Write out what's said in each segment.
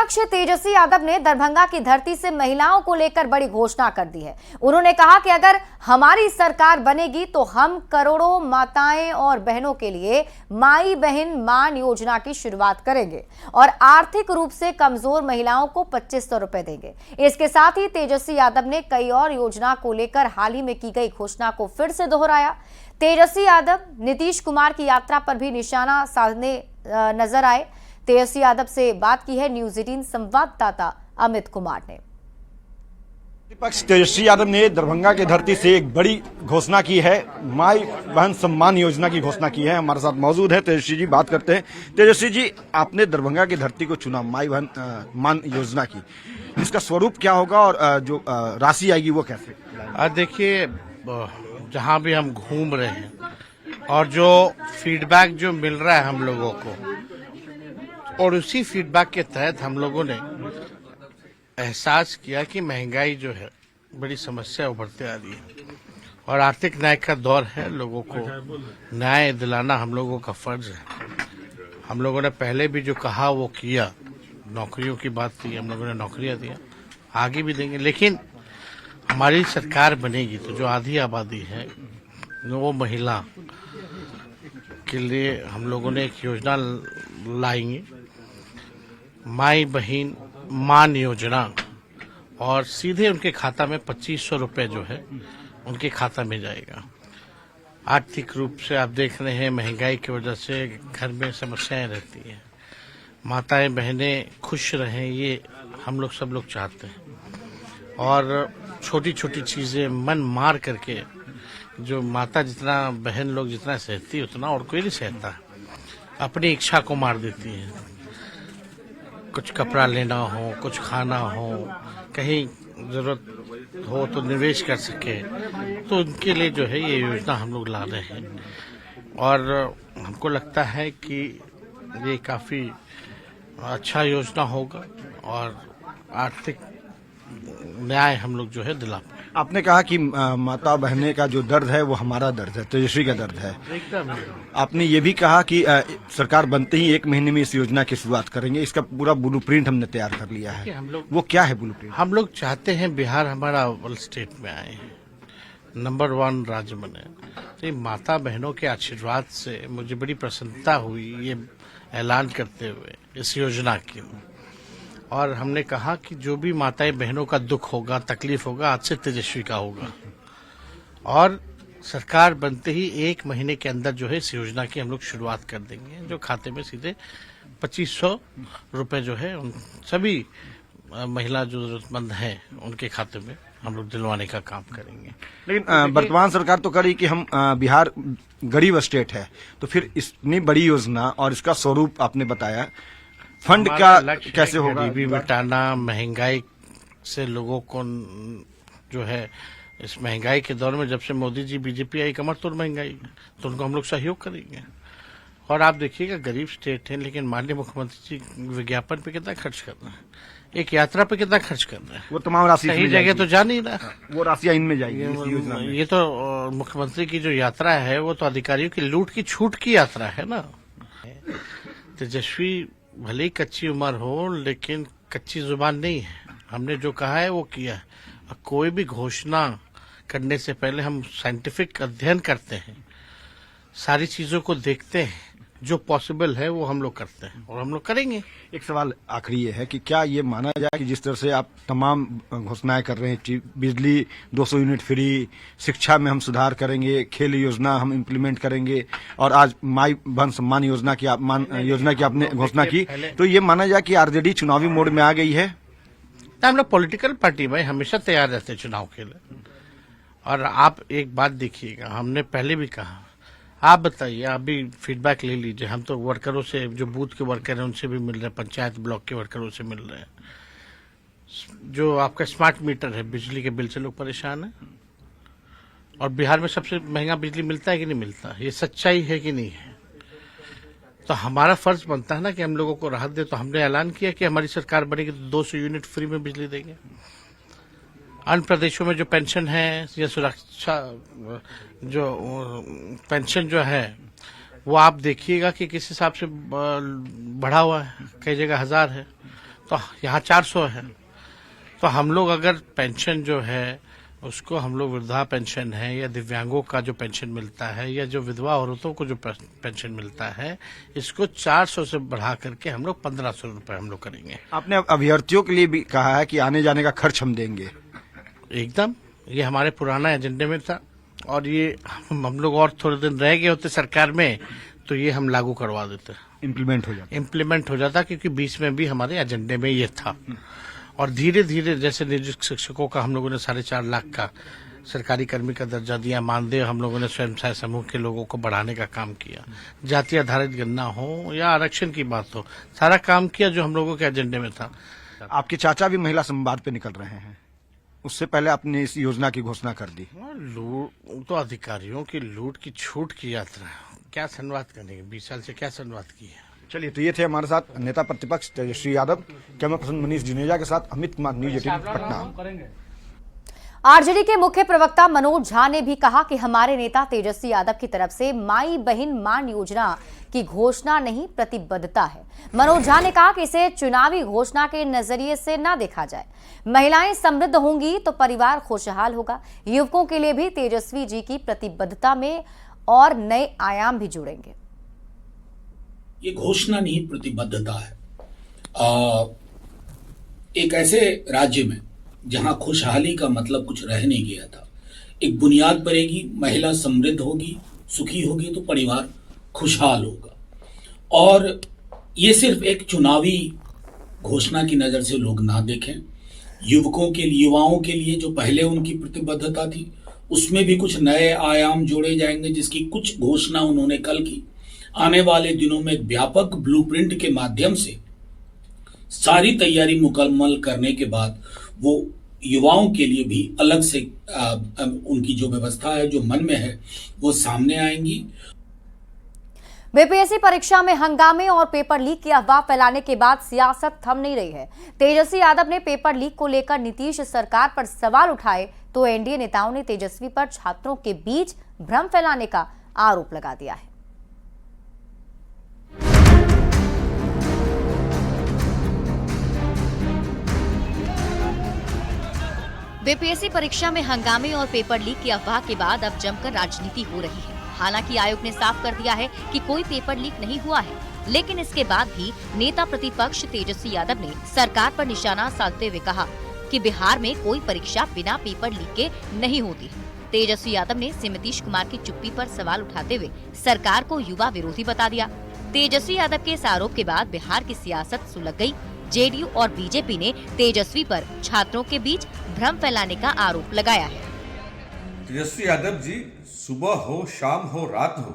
विपक्ष तेजस्वी यादव ने दरभंगा की धरती से महिलाओं को लेकर बड़ी घोषणा कर दी है। उन्होंने कहा कि अगर हमारी सरकार बनेगी तो हम करोड़ों माताएं और बहनों के लिए माई बहन मान योजना की शुरुआत करेंगे और आर्थिक रूप से कमजोर महिलाओं को 2500 रुपए देंगे। इसके साथ ही तेजस्वी यादव ने कई और योजना को लेकर हाल ही में की गई घोषणा को फिर से दोहराया। तेजस्वी यादव नीतीश कुमार की यात्रा पर भी निशाना साधने नजर आए। तेजस्वी यादव से बात की है न्यूज 18 संवाददाता अमित कुमार ने। विपक्ष तेजस्वी यादव ने दरभंगा की धरती से एक बड़ी घोषणा की है, माई बहन सम्मान योजना की घोषणा की है। हमारे साथ मौजूद है तेजस्वी जी, बात करते हैं। तेजस्वी जी, आपने दरभंगा की धरती को चुना माई बहन मान योजना की, इसका स्वरूप क्या होगा और जो राशि आएगी वो कैसे? देखिए, जहां भी हम घूम रहे हैं और जो फीडबैक जो मिल रहा है हम लोगों को, और उसी फीडबैक के तहत हम लोगों ने एहसास किया कि महंगाई जो है बड़ी समस्या उभरते आ रही है और आर्थिक न्याय का दौर है। लोगों को न्याय दिलाना हम लोगों का फर्ज है। हम लोगों ने पहले भी जो कहा वो किया, नौकरियों की बात की, हम लोगों ने नौकरियां दिया, आगे भी देंगे। लेकिन हमारी सरकार बनेगी तो जो आधी आबादी है वो महिला के लिए हम लोगों ने एक योजना लाएंगे, माई बहन मान योजना, और सीधे उनके खाता में 2500 रुपए जो है उनके खाता में जाएगा। आर्थिक रूप से आप देख रहे हैं महंगाई की वजह से घर में समस्याएं रहती हैं। माताएं बहनें खुश रहें, ये हम लोग सब लोग चाहते हैं। और छोटी छोटी चीजें मन मार करके, जो माता जितना बहन लोग जितना सहती उतना और कोई नहीं सहता, अपनी इच्छा को मार देती है। कुछ कपड़ा लेना हो, कुछ खाना हो, कहीं जरूरत हो तो निवेश कर सके, तो उनके लिए जो है ये योजना हम लोग ला रहे हैं। और हमको लगता है कि ये काफी अच्छा योजना होगा और आर्थिक न्याय हम लोग जो है दिला पाए। आपने कहा कि माता बहने का जो दर्द है वो हमारा दर्द है, तेजस्वी का दर्द है। आपने ये भी कहा कि सरकार बनते ही 1 महीने में इस योजना की शुरुआत करेंगे। इसका पूरा ब्लूप्रिंट हमने तैयार कर लिया है। वो क्या है ब्लूप्रिंट? हम लोग चाहते हैं बिहार हमारा अव्वल स्टेट में आए, नंबर 1 राज्य बने। तो माता बहनों के आशीर्वाद से मुझे बड़ी प्रसन्नता हुई ये ऐलान करते हुए इस योजना की। और हमने कहा कि जो भी माताएं बहनों का दुख होगा, तकलीफ होगा, आज से तेजस्वी का होगा। और सरकार बनते ही 1 महीने के अंदर जो है इस योजना की हम लोग शुरुआत कर देंगे, जो खाते में सीधे 2500 रुपए जो है उन सभी महिला जो जरूरतमंद हैं उनके खाते में हम लोग दिलवाने का काम करेंगे। लेकिन वर्तमान सरकार तो करी कि हम बिहार गरीब स्टेट है, तो फिर इतनी बड़ी योजना और इसका स्वरूप आपने बताया, फंड का कैसे होगा? गरीबी मिटाना, महंगाई से लोगों को जो है इस महंगाई के दौर में, जब से मोदी जी बीजेपी आई कमर तोड़ महंगाई, तो उनको हम लोग सहयोग करेंगे। और आप देखिएगा गरीब स्टेट है, लेकिन माननीय मुख्यमंत्री जी विज्ञापन पे कितना खर्च कर रहे हैं, एक यात्रा पे कितना खर्च कर रहे हैं। वो तमाम राशि सही जगह तो जा नहीं रहा, वो राशियां इनमें जाएगी। ये तो मुख्यमंत्री की जो यात्रा है वो तो अधिकारियों की लूट की छूट की यात्रा है ना। तेजस्वी भले ही कच्ची उम्र हो, लेकिन कच्ची जुबान नहीं है। हमने जो कहा है वो किया है। कोई भी घोषणा करने से पहले हम साइंटिफिक अध्ययन करते हैं, सारी चीजों को देखते हैं, जो पॉसिबल है वो हम लोग करते हैं और हम लोग करेंगे। एक सवाल आखिरी ये है कि क्या ये माना जाए कि जिस तरह से आप तमाम घोषणाएं कर रहे हैं, बिजली 200 यूनिट फ्री, शिक्षा में हम सुधार करेंगे, खेल योजना हम इम्प्लीमेंट करेंगे, और आज माई बहन सम्मान योजना की आपने घोषणा की, तो ये माना जाए कि आरजेडी चुनावी मोड में आ गई है? हम लोग पॉलिटिकल पार्टी में हमेशा तैयार रहते हैं चुनाव के लिए। और आप एक बात देखिएगा, हमने पहले भी कहा, आप बताइए, आप भी फीडबैक ले लीजिए। हम तो वर्करों से, जो बूथ के वर्कर हैं उनसे भी मिल रहे हैं, पंचायत ब्लॉक के वर्करों से मिल रहे हैं। जो आपका स्मार्ट मीटर है, बिजली के बिल से लोग परेशान हैं, और बिहार में सबसे महंगा बिजली मिलता है कि नहीं मिलता, ये सच्चाई है कि नहीं है। तो हमारा फर्ज बनता है ना कि हम लोगों को राहत दे। तो हमने ऐलान किया कि हमारी सरकार बनेगी तो 200 यूनिट फ्री में बिजली देंगे। अन्य प्रदेशों में जो पेंशन है या सुरक्षा जो पेंशन जो है वो आप देखिएगा कि किस हिसाब से बढ़ा हुआ है, कई जगह 1000 है। तो यहाँ 400 है। तो हम लोग अगर पेंशन जो है उसको हम लोग वृद्धा पेंशन है या दिव्यांगों का जो पेंशन मिलता है या जो विधवा औरतों को जो पेंशन मिलता है, इसको 400 से बढ़ा करके हम लोग 1500 रुपए हम लोग करेंगे। आपने अभ्यर्थियों के लिए भी कहा है कि आने जाने का खर्च हम देंगे। एकदम, ये हमारे पुराना एजेंडे में था और ये हम लोग और थोड़े दिन रह गए होते सरकार में तो ये हम लागू करवा देते, इम्प्लीमेंट हो जाता क्योंकि बीच में भी हमारे एजेंडे में ये था। और धीरे धीरे जैसे नियोजित शिक्षकों का हम लोगों ने 4.5 लाख का सरकारी कर्मी का दर्जा दिया, मानदेय हम लोगों ने स्वयं सहायता समूह के लोगों को बढ़ाने का काम किया, जाति आधारित गणना हो या आरक्षण की बात हो, सारा काम किया जो हम लोगों के एजेंडे में था। आपके चाचा भी महिला संवाद पे निकल रहे हैं, उससे पहले आपने इस योजना की घोषणा कर दी। लूट तो अधिकारियों की लूट की छूट की यात्रा, क्या संवाद करेंगे, 20 साल से क्या संवाद की है। चलिए, तो ये थे हमारे साथ नेता प्रतिपक्ष तेजस्वी यादव। कैमरा पर्सन मनीष जुनेजा के साथ अमित कुमार, न्यूज 18 पटना। आरजेडी के मुख्य प्रवक्ता मनोज झा ने भी कहा कि हमारे नेता तेजस्वी यादव की तरफ से माई बहन मान योजना की घोषणा नहीं, प्रतिबद्धता है। मनोज झा ने कहा कि इसे चुनावी घोषणा के नजरिए से न देखा जाए। महिलाएं समृद्ध होंगी तो परिवार खुशहाल होगा। युवकों के लिए भी तेजस्वी जी की प्रतिबद्धता में और नए आयाम भी जुड़ेंगे। ये घोषणा नहीं, प्रतिबद्धता है। एक ऐसे राज्य में जहां खुशहाली का मतलब कुछ रह नहीं गया था, एक बुनियाद पड़ेगी, महिला समृद्ध होगी, सुखी होगी तो परिवार खुशहाल होगा। और ये सिर्फ एक चुनावी घोषणा की नजर से लोग ना देखें। युवाओं के लिए जो पहले उनकी प्रतिबद्धता थी उसमें भी कुछ नए आयाम जोड़े जाएंगे, जिसकी कुछ घोषणा उन्होंने कल की। आने वाले दिनों में एक व्यापक ब्लूप्रिंट के माध्यम से सारी तैयारी मुकम्मल करने के बाद वो युवाओं के लिए भी अलग से उनकी जो व्यवस्था है, जो मन में है, वो सामने आएंगी। बीपीएससी परीक्षा में हंगामे और पेपर लीक की अफवाह फैलाने के बाद सियासत थम नहीं रही है। तेजस्वी यादव ने पेपर लीक को लेकर नीतीश सरकार पर सवाल उठाए तो एनडीए नेताओं ने तेजस्वी पर छात्रों के बीच भ्रम फैलाने का आरोप लगा दिया है। बीपीएससी परीक्षा में हंगामे और पेपर लीक की अफवाह के बाद अब जमकर राजनीति हो रही है। हालांकि आयोग ने साफ कर दिया है कि कोई पेपर लीक नहीं हुआ है, लेकिन इसके बाद भी नेता प्रतिपक्ष तेजस्वी यादव ने सरकार पर निशाना साधते हुए कहा कि बिहार में कोई परीक्षा बिना पेपर लीक के नहीं होती। तेजस्वी यादव ने नीतीश कुमार की चुप्पी पर सवाल उठाते हुए सरकार को युवा विरोधी बता दिया। तेजस्वी यादव के इस आरोप के बाद बिहार की सियासत सुलग गई। जेडीयू और बीजेपी ने तेजस्वी पर छात्रों के बीच भ्रम फैलाने का आरोप लगाया है। तेजस्वी यादव जी सुबह हो, शाम हो, रात हो,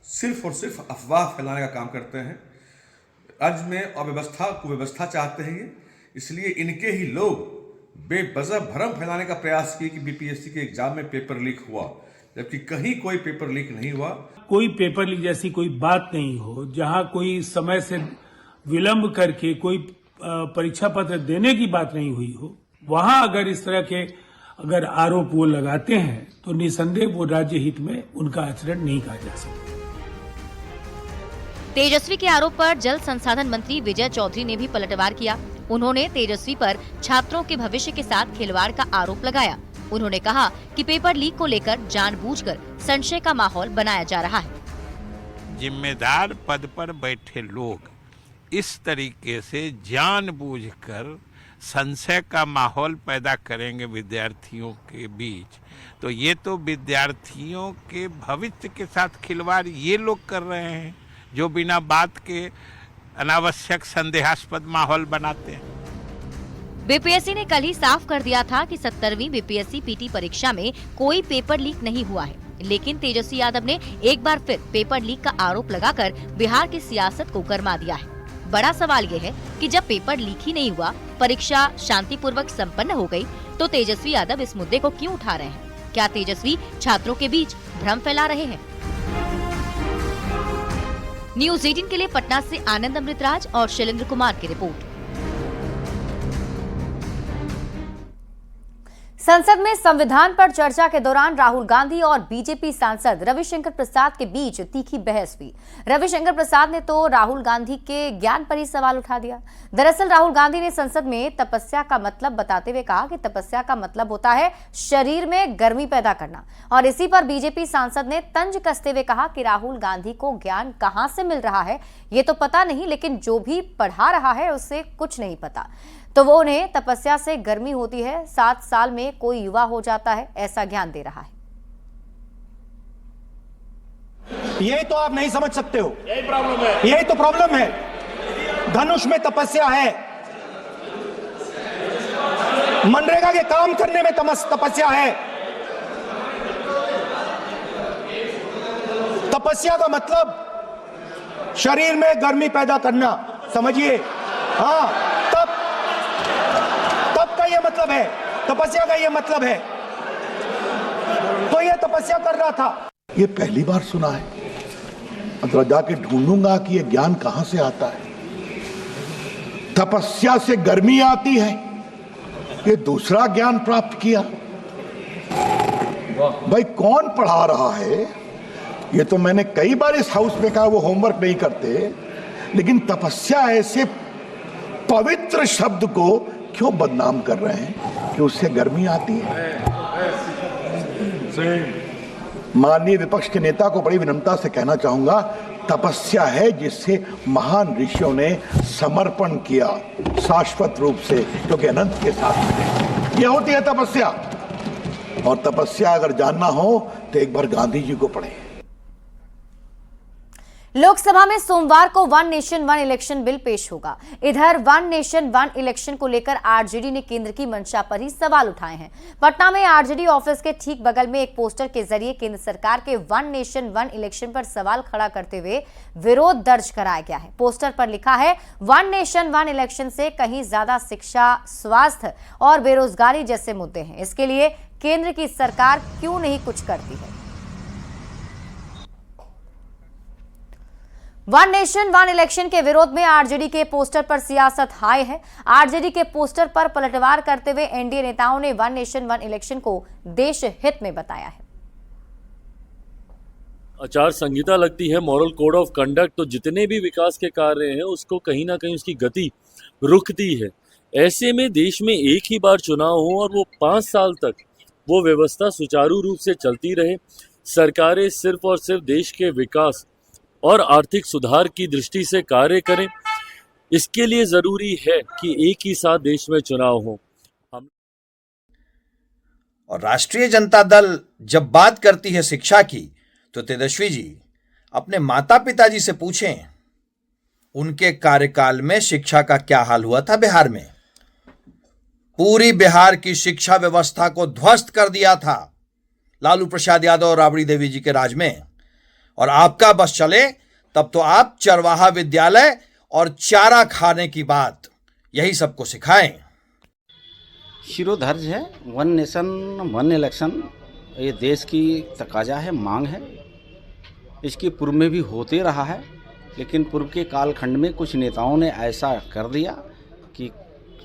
सिर्फ और सिर्फ अफवाह फैलाने का काम करते हैं। राज्य में अव्यवस्था कुव्यवस्था चाहते हैं ये, इसलिए इनके ही लोग बेवजह भ्रम फैलाने का प्रयास किए कि बीपीएससी के एग्जाम में पेपर लीक हुआ, जबकि कहीं कोई पेपर लीक नहीं हुआ। कोई पेपर लीक जैसी कोई बात नहीं हो, जहां कोई समय से विलंब करके कोई परीक्षा पत्र देने की बात नहीं हुई हो, वहां अगर इस तरह के आरोप वो लगाते हैं तो निसंदेह वो राज्य हित में उनका आचरण नहीं कहा जा सकता। तेजस्वी के आरोप पर जल संसाधन मंत्री विजय चौधरी ने भी पलटवार किया। उन्होंने तेजस्वी पर छात्रों के भविष्य के साथ खिलवाड़ का आरोप लगाया। उन्होंने कहा कि पेपर लीक को लेकर जानबूझकर संशय का माहौल बनाया जा रहा है। जिम्मेदार पद पर बैठे लोग इस तरीके से जानबूझकर संशय का माहौल पैदा करेंगे विद्यार्थियों के बीच, तो ये तो विद्यार्थियों के भविष्य के साथ खिलवाड़ ये लोग कर रहे हैं जो बिना बात के अनावश्यक संदेहास्पद माहौल बनाते हैं। बीपीएससी ने कल ही साफ कर दिया था कि 70वीं बीपीएससी पीटी परीक्षा में कोई पेपर लीक नहीं हुआ है, लेकिन तेजस्वी यादव ने एक बार फिर पेपर लीक का आरोप लगाकर बिहार की सियासत को गरमा दिया है। बड़ा सवाल ये है कि जब पेपर लीक ही नहीं हुआ, परीक्षा शांतिपूर्वक संपन्न हो गई, तो तेजस्वी यादव इस मुद्दे को क्यों उठा रहे हैं? क्या तेजस्वी छात्रों के बीच भ्रम फैला रहे हैं? न्यूज 18 के लिए पटना से आनंद अमृतराज और शैलेंद्र कुमार की रिपोर्ट। संसद में संविधान पर चर्चा के दौरान राहुल गांधी और बीजेपी सांसद रविशंकर प्रसाद के बीच तीखी बहस हुई। रविशंकर प्रसाद ने तो राहुल गांधी के ज्ञान पर ही सवाल उठा दिया। दरअसल राहुल गांधी ने संसद में तपस्या का मतलब बताते हुए कहा कि तपस्या का मतलब होता है शरीर में गर्मी पैदा करना, और इसी पर बीजेपी सांसद ने तंज कसते हुए कहा कि राहुल गांधी को ज्ञान कहां से मिल रहा है ये तो पता नहीं, लेकिन जो भी पढ़ा रहा है उससे कुछ नहीं पता। तो वो उन्हें तपस्या से गर्मी होती है, 7 साल में कोई युवा हो जाता है, ऐसा ज्ञान दे रहा है। यही तो आप नहीं समझ सकते हो, यही प्रॉब्लम है, यही तो प्रॉब्लम है। धनुष में तपस्या है, मनरेगा के काम करने में तपस्या है। तपस्या का मतलब शरीर में गर्मी पैदा करना, समझिए। हाँ, तब का ये मतलब है, तपस्या का ये मतलब है। तो ये तपस्या कर रहा था। ये पहली बार सुना है, मतलब जाके ढूंढूंगा कि ये ज्ञान कहां से आता है। तपस्या से गर्मी आती है, ये दूसरा ज्ञान प्राप्त किया। भाई कौन पढ़ा रहा है? ये तो मैंने कई बार इस हाउस में कहा वो होमवर्क नहीं करते, लेकिन तपस्या ऐसे पवित्र शब्द को क्यों बदनाम कर रहे हैं कि उससे गर्मी आती है। माननीय विपक्ष के नेता को बड़ी विनम्रता से कहना चाहूंगा, तपस्या है जिससे महान ऋषियों ने समर्पण किया शाश्वत रूप से, क्योंकि अनंत के साथ में यह होती है तपस्या। और तपस्या अगर जानना हो तो एक बार गांधी जी को पढ़े। लोकसभा में सोमवार को one nation one election bill पेश होगा। इधर वन नेशन वन इलेक्शन को लेकर आरजेडी ने केंद्र की मंशा पर ही सवाल उठाए हैं। पटना में आरजेडी ऑफिस के ठीक बगल में एक पोस्टर के जरिए केंद्र सरकार के वन नेशन वन इलेक्शन पर सवाल खड़ा करते हुए विरोध दर्ज कराया गया है। पोस्टर पर लिखा है, वन नेशन वन इलेक्शन से कहीं ज्यादा शिक्षा, स्वास्थ्य और बेरोजगारी जैसे मुद्दे हैं। इसके लिए केंद्र की सरकार क्यों नहीं कुछ करती है। वन नेशन वन इलेक्शन के विरोध में आरजेडी के पोस्टर पर सियासत हाई है। आरजेडी के पोस्टर पर पलटवार करते हुए एनडीए नेताओं ने वन नेशन वन इलेक्शन को देश हित में बताया है। आचार संहिता लगती है, मॉरल कोड ऑफ कंडक्ट, तो जितने भी विकास के कार्य हैं उसको कहीं ना कहीं उसकी गति रुकती है। ऐसे में देश में एक ही बार चुनाव हो और वो 5 साल तक वो व्यवस्था सुचारू रूप से चलती रहे, सरकारें सिर्फ और सिर्फ देश के विकास और आर्थिक सुधार की दृष्टि से कार्य करें, इसके लिए जरूरी है कि एक ही साथ देश में चुनाव हो। और राष्ट्रीय जनता दल जब बात करती है शिक्षा की, तो तेजस्वी जी अपने माता पिताजी से पूछें, उनके कार्यकाल में शिक्षा का क्या हाल हुआ था बिहार में। पूरी बिहार की शिक्षा व्यवस्था को ध्वस्त कर दिया था लालू प्रसाद यादव और राबड़ी देवी जी के राज में। और आपका बस चले तब तो आप चरवाहा विद्यालय और चारा खाने की बात यही सबको सिखाएं। शिरोधार्य है वन नेशन वन इलेक्शन, ये देश की तकाजा है, मांग है। इसकी पूर्व में भी होते रहा है, लेकिन पूर्व के कालखंड में कुछ नेताओं ने ऐसा कर दिया कि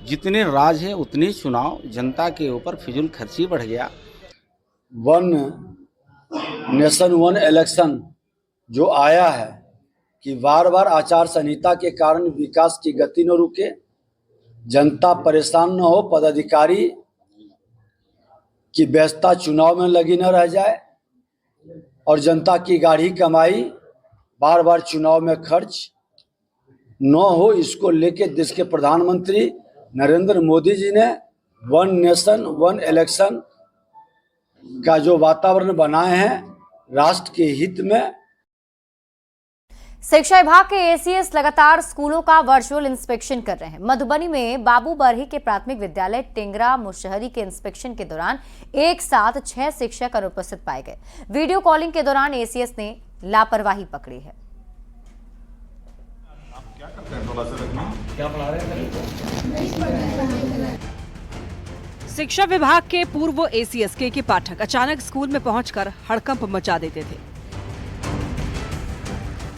जितने राज है उतने चुनाव, जनता के ऊपर फिजूल खर्ची बढ़ गया। वन नेशन वन इलेक्शन जो आया है कि बार बार आचार संहिता के कारण विकास की गति न रुके, जनता परेशान न हो, पदाधिकारी की व्यस्तता चुनाव में लगी न रह जाए और जनता की गाढ़ी कमाई बार बार चुनाव में खर्च न हो, इसको लेके देश के प्रधानमंत्री नरेंद्र मोदी जी ने वन नेशन वन इलेक्शन का जो वातावरण बनाए हैं राष्ट्र के हित में। शिक्षा विभाग के एसीएस लगातार स्कूलों का वर्चुअल इंस्पेक्शन कर रहे हैं। मधुबनी में बाबू बरही के प्राथमिक विद्यालय टेंगरा मुशहरी के इंस्पेक्शन के दौरान एक साथ 6 शिक्षक अनुपस्थित पाए गए। वीडियो कॉलिंग के दौरान एसीएस ने लापरवाही पकड़ी है। आप क्या करते हैं? थोड़ा सा क्या पढ़ा रहे हैं? शिक्षा विभाग के पूर्व एसीएस के पाठक अचानक स्कूल में पहुंचकर हड़कंप मचा देते थे।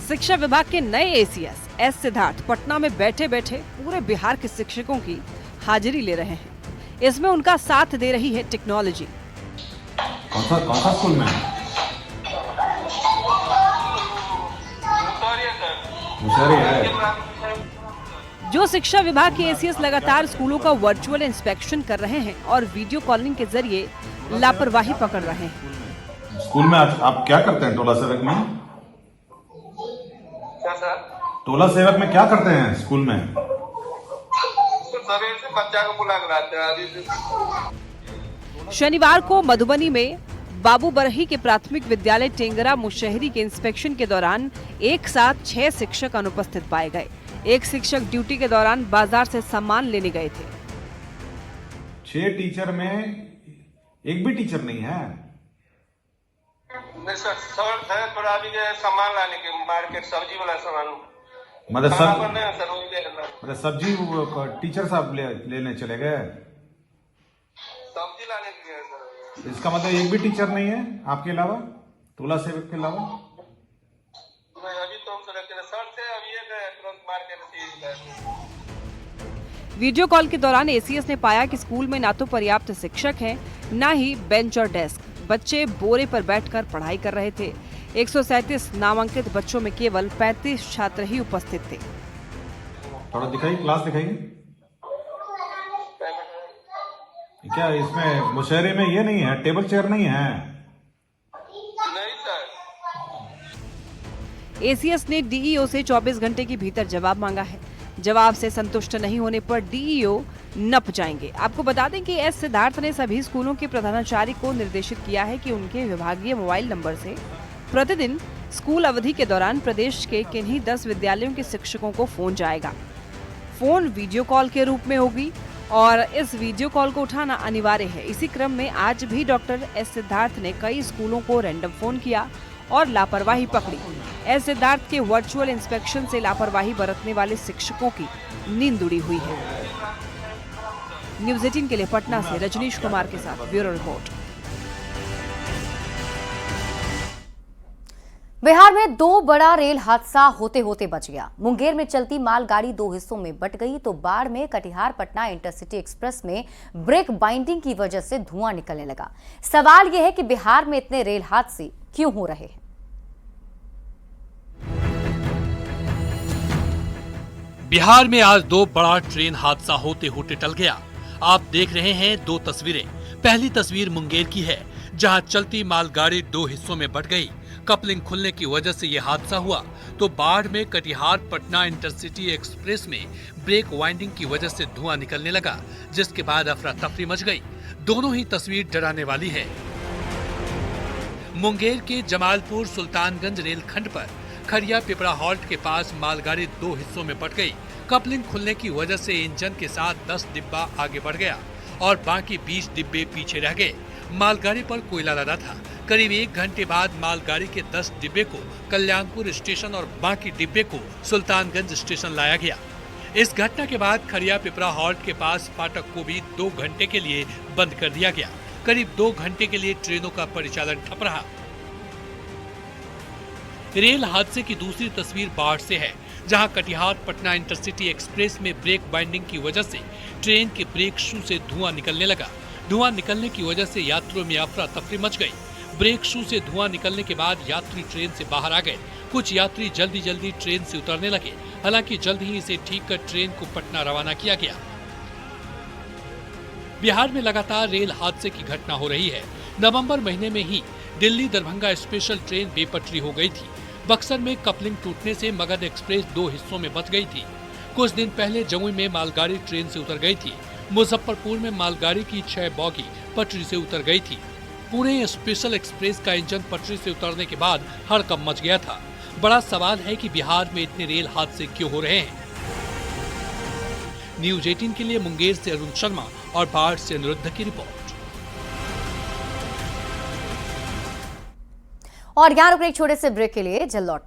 शिक्षा विभाग के नए एसीएस एस सिद्धार्थ पटना में बैठे बैठे पूरे बिहार के शिक्षकों की हाजिरी ले रहे हैं। इसमें उनका साथ दे रही है टेक्नोलॉजी। कौन सा स्कूल में? मुशहरी है। जो शिक्षा विभाग के एसीएस लगातार स्कूलों का वर्चुअल इंस्पेक्शन कर रहे हैं और वीडियो कॉलिंग के जरिए लापरवाही पकड़ रहे हैं। स्कूल में आप क्या करते हैं? टोला सेवक में टोला सेवक में क्या करते हैं स्कूल में? बच्चा को बुला कर लाते हैं। शनिवार को मधुबनी में बाबू बरही के प्राथमिक विद्यालय टेंगरा मुशहरी के इंस्पेक्शन के दौरान एक साथ 6 शिक्षक अनुपस्थित पाए गए। एक शिक्षक ड्यूटी के दौरान बाजार से सामान लेने गए थे। 6 टीचर में एक भी टीचर नहीं है। सर है थोड़ा भी सामान लाने के मार्केट सब्जी वाला सामान मतलब सब्जी टीचर साहब लेने चले गए। सब्जी लाने के लिए सर। इसका मतलब एक भी टीचर नहीं है आपके अलावा, टोला सेवक के अलावा? अभी तो सर से अभी तुरंत मार्केट। वीडियो कॉल के दौरान एसीएस ने पाया कि स्कूल में ना तो पर्याप्त शिक्षक हैं, ना ही बेंच और डेस्क। बच्चे बोरे पर बैठकर पढ़ाई कर रहे थे। 137 नामांकित बच्चों में केवल 35 छात्र ही उपस्थित थे। थोड़ा दिखाइए, क्लास दिखाइए। क्या इसमें मुशहरे में ये नहीं है, टेबल चेयर नहीं है? नहीं सर। एसीएस ने डीईओ से 24 घंटे के भीतर जवाब मांगा है। जवाब से संतुष्ट नहीं होने पर डीईओ नप जाएंगे। आपको बता दें कि एस सिद्धार्थ ने सभी स्कूलों के प्रधानाचार्य को निर्देशित किया है कि उनके विभागीय मोबाइल नंबर से प्रतिदिन स्कूल अवधि के दौरान प्रदेश के किन्हीं 10 विद्यालयों के शिक्षकों को फोन जाएगा। फोन वीडियो कॉल के रूप में होगी और इस वीडियो कॉल को उठाना अनिवार्य है। इसी क्रम में आज भी डॉक्टर एस सिद्धार्थ ने कई स्कूलों को रैंडम फोन किया और लापरवाही पकड़ी। एस सिद्धार्थ के वर्चुअल इंस्पेक्शन से लापरवाही बरतने वाले शिक्षकों की नींद उड़ी हुई है। न्यूज़ 18 के लिए पटना से रजनीश कुमार के साथ ब्यूरो रिपोर्ट। बिहार में 2 बड़ा रेल हादसा होते होते बच गया। मुंगेर में चलती मालगाड़ी 2 हिस्सों में बट गई तो बाढ़ में कटिहार पटना इंटरसिटी एक्सप्रेस में ब्रेक बाइंडिंग की वजह से धुआं निकलने लगा। सवाल यह है कि बिहार में इतने रेल हादसे क्यों हो रहे हैं? बिहार में आज 2 बड़ा ट्रेन हादसा होते होते टल गया। आप देख रहे हैं 2 तस्वीरें। पहली तस्वीर मुंगेर की है, जहां चलती मालगाड़ी 2 हिस्सों में बट गई। कपलिंग खुलने की वजह से यह हादसा हुआ तो बाढ़ में कटिहार पटना इंटरसिटी एक्सप्रेस में ब्रेक वाइंडिंग की वजह से धुआं निकलने लगा, जिसके बाद अफरा तफरी मच गई। दोनों ही तस्वीर डराने वाली है। मुंगेर के जमालपुर सुल्तानगंज रेलखंड पर खड़िया पिपरा हॉल्ट के पास मालगाड़ी 2 हिस्सों में बट गई। कपलिंग खुलने की वजह से इंजन के साथ 10 डिब्बा आगे बढ़ गया और बाकी 20 डिब्बे पीछे रह गए। मालगाड़ी पर कोयला लदा था। करीब 1 घंटे बाद मालगाड़ी के 10 डिब्बे को कल्याणपुर स्टेशन और बाकी डिब्बे को सुल्तानगंज स्टेशन लाया गया। इस घटना के बाद खड़िया पिपरा हॉल्ट के पास फाटक को भी 2 घंटे के लिए बंद कर दिया गया। करीब 2 घंटे के लिए ट्रेनों का परिचालन ठप रहा। रेल हादसे की दूसरी तस्वीर बाढ़ से है, जहां कटिहार पटना इंटरसिटी एक्सप्रेस में ब्रेक बाइंडिंग की वजह से ट्रेन के ब्रेक शू से धुआं निकलने लगा। धुआं निकलने की वजह से यात्रियों में अफरा तफरी मच गई। ब्रेक शू से धुआं निकलने के बाद यात्री ट्रेन से बाहर आ गए। कुछ यात्री जल्दी जल्दी ट्रेन से उतरने लगे। हालांकि जल्द ही इसे ठीक कर ट्रेन को पटना रवाना किया गया। बिहार में लगातार रेल हादसे की घटना हो रही है। नवंबर महीने में ही दिल्ली दरभंगा स्पेशल ट्रेन बेपटरी हो गई थी। बक्सर में कपलिंग टूटने से मगध एक्सप्रेस 2 हिस्सों में बच गई थी। कुछ दिन पहले जमुई में मालगाड़ी ट्रेन से उतर गई थी। मुजफ्फरपुर में मालगाड़ी की 6 बॉगी पटरी से उतर गई थी। पुणे स्पेशल एक्सप्रेस का इंजन पटरी से उतरने के बाद हड़कंप मच गया था। बड़ा सवाल है कि बिहार में इतने रेल हादसे क्यों हो रहे हैं। न्यूज़ 18 के लिए मुंगेर से अरुण शर्मा और बाढ़ से अनिरुद्ध की रिपोर्ट। और यहाँ रुक एक छोटे से ब्रेक के लिए जल्द लौट